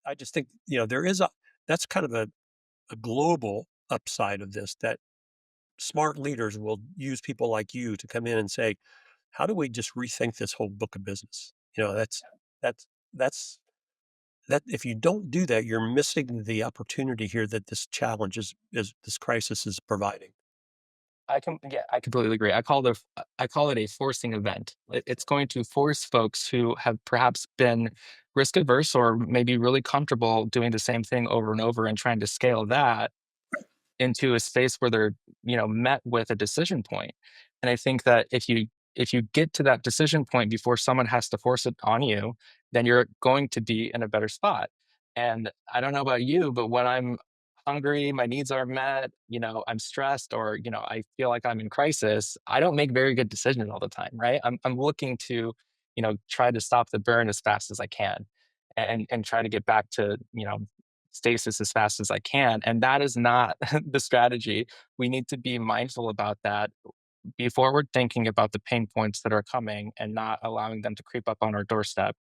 I just think, there is that's kind of a global upside of this that smart leaders will use people like you to come in and say, how do we just rethink this whole book of business? That's, that's, that if you don't do that, you're missing the opportunity here that this challenge is this crisis is providing. I completely agree. I call it a forcing event. It's going to force folks who have perhaps been risk averse or maybe really comfortable doing the same thing over and over and trying to scale that into a space where they're, met with a decision point. And I think that if you get to that decision point before someone has to force it on you, then you're going to be in a better spot. And I don't know about you, but when I'm hungry, my needs are met, I'm stressed or, I feel like I'm in crisis, I don't make very good decisions all the time, right? I'm looking to, try to stop the burn as fast as I can and try to get back to, stasis as fast as I can. And that is not the strategy. We need to be mindful about that, be forward thinking about the pain points that are coming and not allowing them to creep up on our doorstep.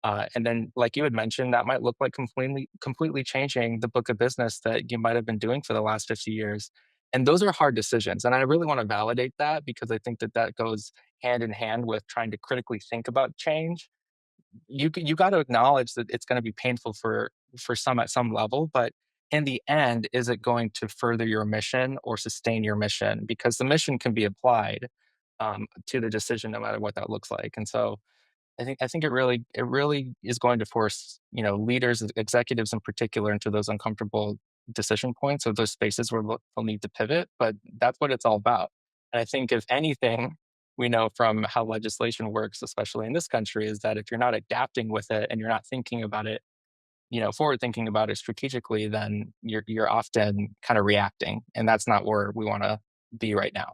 And then, like you had mentioned, that might look like completely changing the book of business that you might have been doing for the last 50 years. And those are hard decisions. And I really want to validate that because I think that that goes hand in hand with trying to critically think about change. You got to acknowledge that it's going to be painful for some at some level, but in the end, is it going to further your mission or sustain your mission? Because the mission can be applied to the decision, no matter what that looks like. And so, I think it really is going to force leaders, executives in particular, into those uncomfortable decision points or those spaces where they'll need to pivot. But that's what it's all about. And I think if anything, we know from how legislation works, especially in this country, is that if you're not adapting with it and you're not thinking about it, forward thinking about it strategically, then you're often kind of reacting, and that's not where we want to be right now.